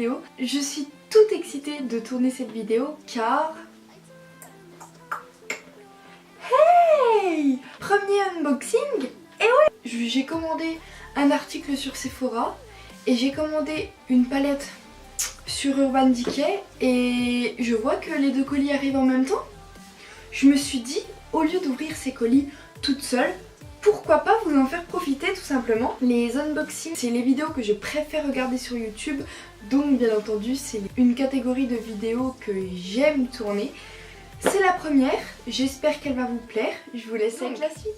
vidéo. Je suis toute excitée de tourner cette vidéo car... Hey! Premier unboxing. Et ouais, j'ai commandé un article sur Sephora et j'ai commandé une palette sur Urban Decay et je vois que les deux colis arrivent en même temps. Je me suis dit, au lieu d'ouvrir ces colis toute seule, pourquoi pas vous en faire profiter tout simplement. Les unboxings, c'est les vidéos que je préfère regarder sur YouTube, donc bien entendu c'est une catégorie de vidéos que j'aime tourner. C'est la première, j'espère qu'elle va vous plaire, je vous laisse avec la suite.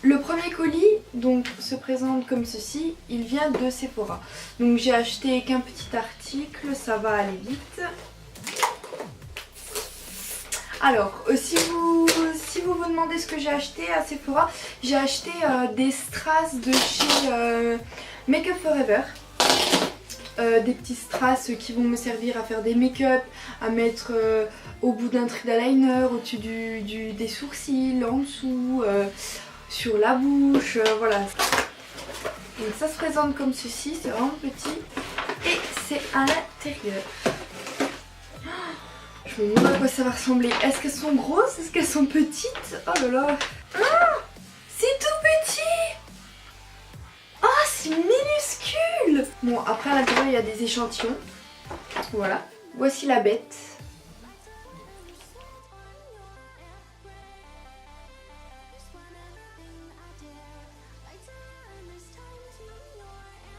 Le premier colis donc se présente comme ceci, il vient de Sephora. Donc j'ai acheté qu'un petit article, ça va aller vite. Alors, si vous vous demandez ce que j'ai acheté à Sephora, j'ai acheté des strass de chez Make Up Forever. Des petits strass qui vont me servir à faire des make-up, à mettre au bout d'un trait d'eyeliner, au-dessus des sourcils, en dessous, sur la bouche, voilà. Donc ça se présente comme ceci, c'est vraiment petit et c'est à l'intérieur. Je me demande à quoi ça va ressembler. Est-ce qu'elles sont grosses? Est-ce qu'elles sont petites? Oh là là. Ah, c'est tout petit. Ah, c'est minuscule. Bon, après à l'intérieur il y a des échantillons. Voilà. Voici la bête.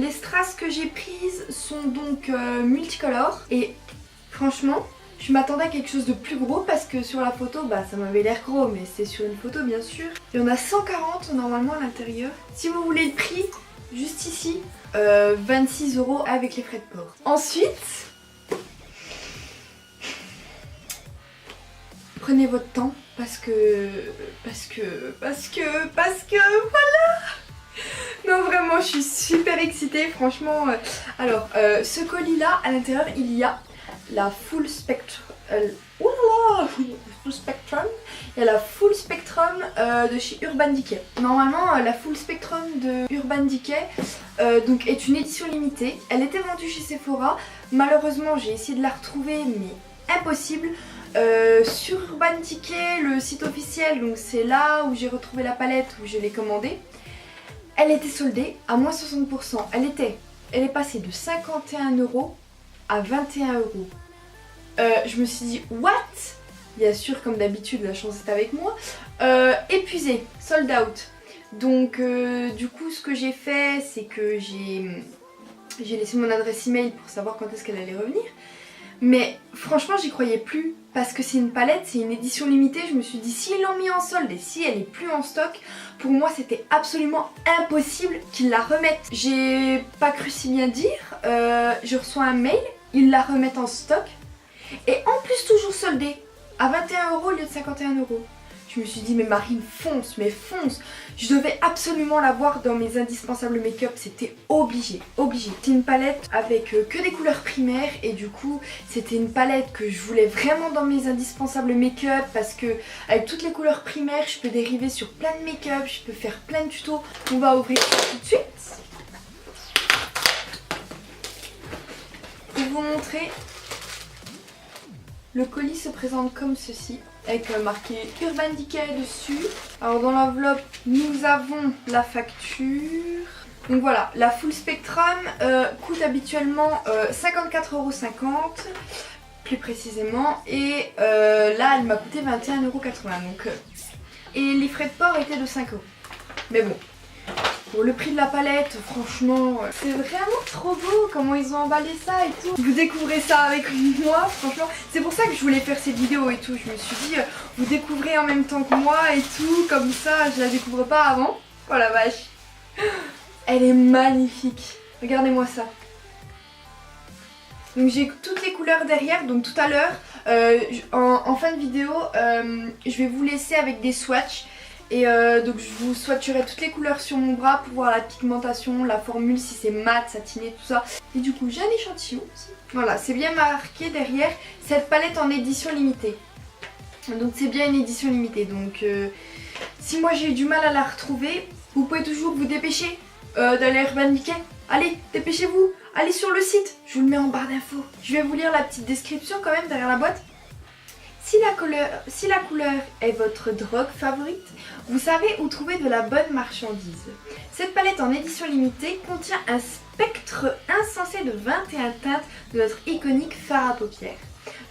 Les strass que j'ai prises sont donc multicolores et franchement je m'attendais à quelque chose de plus gros parce que sur la photo ça m'avait l'air gros, mais c'est sur une photo bien sûr. Il y en a 140 normalement à l'intérieur. Si vous voulez le prix, juste ici, 26 € avec les frais de port. Ensuite, prenez votre temps parce que voilà. Non vraiment je suis super excitée franchement. Alors ce colis là à l'intérieur il y a la Full Spectrum. Full Spectrum. Il y a la Full Spectrum de chez Urban Decay. Normalement la Full Spectrum de Urban Decay donc est une édition limitée. Elle était vendue chez Sephora. Malheureusement j'ai essayé de la retrouver mais impossible. Sur Urban Decay, le site officiel, donc c'est là où j'ai retrouvé la palette où je l'ai commandée. Elle était soldée à moins 60%. Elle est passée de 51 € à 21 €. Je me suis dit what? Bien sûr comme d'habitude la chance est avec moi. Épuisée, sold out. Donc du coup ce que j'ai fait c'est que j'ai laissé mon adresse email pour savoir quand est-ce qu'elle allait revenir. Mais franchement j'y croyais plus parce que c'est une palette, c'est une édition limitée. Je me suis dit s'ils l'ont mis en solde et si elle est plus en stock, pour moi c'était absolument impossible qu'ils la remettent. J'ai pas cru si bien dire, je reçois un mail, ils la remettent en stock et en plus toujours soldée à 21 € au lieu de 51 €. Je me suis dit mais Marine fonce, mais fonce. Je devais absolument l'avoir dans mes indispensables make-up, c'était obligé, obligé. C'est une palette avec que des couleurs primaires et du coup c'était une palette que je voulais vraiment dans mes indispensables make-up parce que avec toutes les couleurs primaires je peux dériver sur plein de make-up, je peux faire plein de tutos. On va ouvrir ça tout de suite. Pour vous montrer, le colis se présente comme ceci, avec marqué Urban Decay dessus. Alors dans l'enveloppe, nous avons la facture. Donc voilà, la Full Spectrum coûte habituellement 54,50 € plus précisément. Et là, elle m'a coûté 21,80 €. Donc, et les frais de port étaient de 5 €. Mais bon. Pour le prix de la palette, franchement, c'est vraiment trop beau comment ils ont emballé ça et tout. Vous découvrez ça avec moi, franchement. C'est pour ça que je voulais faire cette vidéo et tout. Je me suis dit, vous découvrez en même temps que moi et tout. Comme ça, je la découvre pas avant. Oh la vache. Elle est magnifique. Regardez-moi ça. Donc j'ai toutes les couleurs derrière. Donc tout à l'heure, en fin de vidéo, je vais vous laisser avec des swatchs. Et donc je vous swatcherai toutes les couleurs sur mon bras pour voir la pigmentation, la formule, si c'est mat, satiné, tout ça. Et du coup j'ai un échantillon aussi. Voilà, c'est bien marqué derrière, cette palette en édition limitée. Donc c'est bien une édition limitée. Donc si moi j'ai eu du mal à la retrouver, vous pouvez toujours vous dépêcher d'aller à Urban Decay. Allez, dépêchez-vous. Allez sur le site, je vous le mets en barre d'infos. Je vais vous lire la petite description quand même derrière la boîte. Si la couleur est votre drogue favorite, vous savez où trouver de la bonne marchandise. Cette palette en édition limitée contient un spectre insensé de 21 teintes de notre iconique fard à paupières.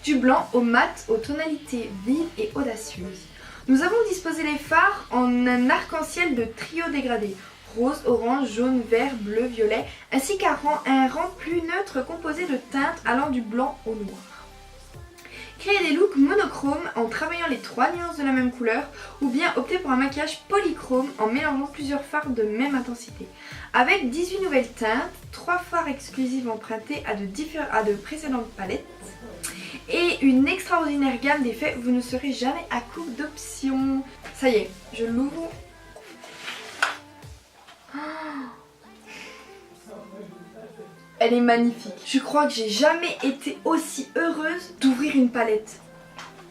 Du blanc au mat aux tonalités vives et audacieuses. Nous avons disposé les fards en un arc-en-ciel de trio dégradé. Rose, orange, jaune, vert, bleu, violet, ainsi qu'un rang plus neutre composé de teintes allant du blanc au noir. Créer des looks monochromes en travaillant les 3 nuances de la même couleur ou bien opter pour un maquillage polychrome en mélangeant plusieurs fards de même intensité. Avec 18 nouvelles teintes, 3 fards exclusives empruntés à de précédentes palettes et une extraordinaire gamme d'effets, vous ne serez jamais à court d'options. Ça y est, je l'ouvre. Elle est magnifique. Je crois que j'ai jamais été aussi heureuse d'ouvrir une palette.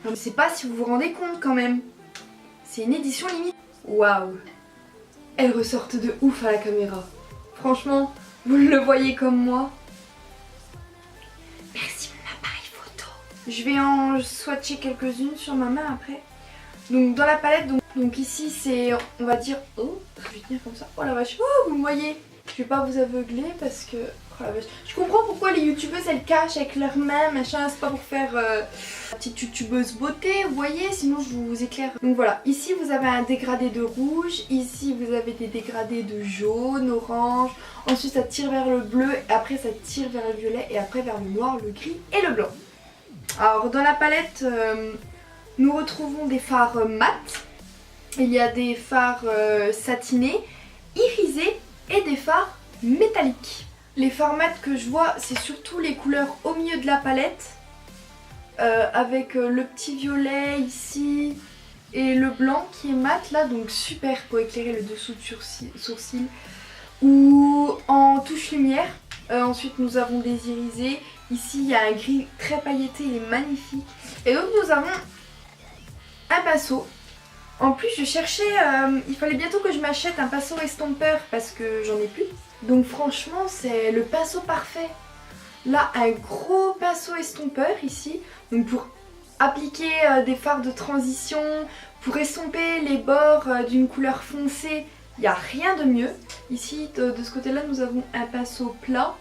Je ne sais pas si vous vous rendez compte quand même. C'est une édition limitée. Waouh. Elles ressortent de ouf à la caméra. Franchement, vous le voyez comme moi. Merci mon appareil photo. Je vais en swatcher quelques-unes sur ma main après. Donc dans la palette, donc ici c'est, on va dire, oh, je vais tenir comme ça. Oh la vache, oh vous me voyez. Je vais pas vous aveugler parce que... Oh la vache. Je comprends pourquoi les youtubeuses elles cachent avec leurs mains, machin, c'est pas pour faire petite youtubeuse beauté, vous voyez, sinon je vous éclaire. Donc voilà, ici vous avez un dégradé de rouge, ici vous avez des dégradés de jaune, orange, ensuite ça tire vers le bleu, après ça tire vers le violet et après vers le noir, le gris et le blanc. Alors dans la palette, nous retrouvons des fards mat, il y a des fards satinés, irisés et des fards métalliques. Les fards mat que je vois, c'est surtout les couleurs au milieu de la palette, avec le petit violet ici et le blanc qui est mat là, donc super pour éclairer le dessous de sourcil ou en touche lumière. Ensuite nous avons des irisés, ici il y a un gris très pailleté, il est magnifique. Et donc nous avons un pinceau. En plus je cherchais, il fallait bientôt que je m'achète un pinceau estompeur parce que j'en ai plus. Donc franchement c'est le pinceau parfait. Là un gros pinceau estompeur ici, donc pour appliquer des fards de transition, pour estomper les bords d'une couleur foncée, il n'y a rien de mieux. Ici de ce côté là nous avons un pinceau plat,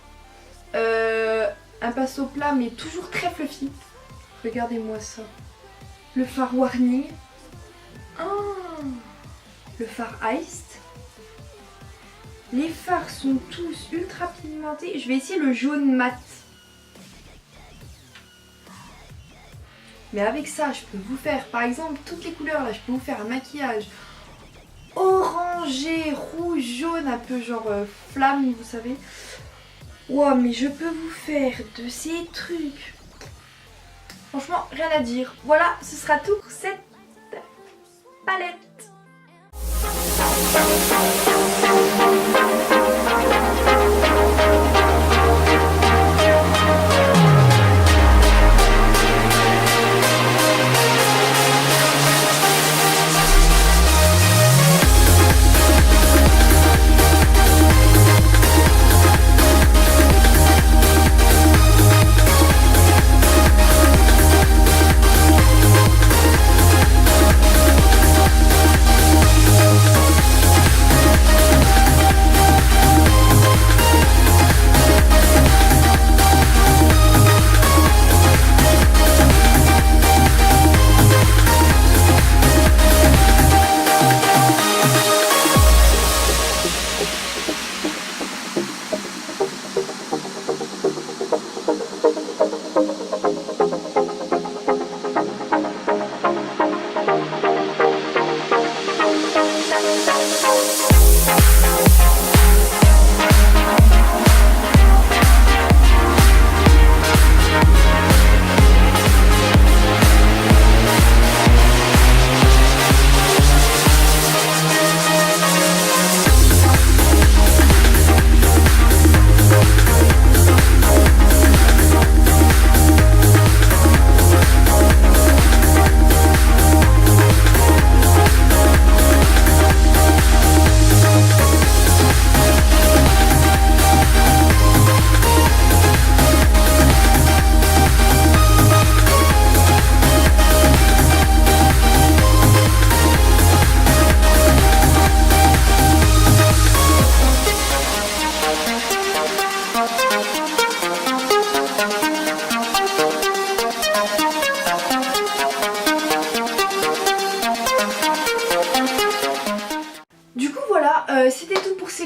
mais toujours très fluffy. Regardez-moi ça. Le fard warning. Oh, le fard iced. Les fards sont tous ultra pigmentés. Je vais essayer le jaune mat. Mais avec ça, je peux vous faire, par exemple, toutes les couleurs là, je peux vous faire un maquillage orangé, rouge, jaune, un peu genre flamme, vous savez. Wow, mais je peux vous faire de ces trucs. Franchement, rien à dire. Voilà, ce sera tout pour cette palette.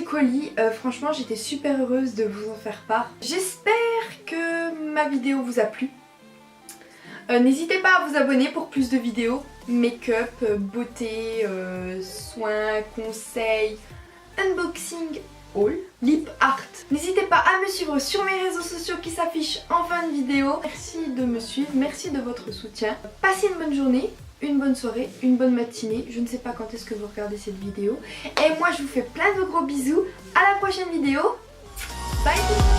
ces colis. Franchement j'étais super heureuse de vous en faire part. J'espère que ma vidéo vous a plu. N'hésitez pas à vous abonner pour plus de vidéos make-up, beauté, soins, conseils, unboxing, haul, lip art. N'hésitez pas à me suivre sur mes réseaux sociaux qui s'affichent en fin de vidéo. Merci de me suivre, merci de votre soutien. Passez une bonne journée, une bonne soirée, une bonne matinée. Je ne sais pas quand est-ce que vous regardez cette vidéo. Et moi je vous fais plein de gros bisous. À la prochaine vidéo. Bye.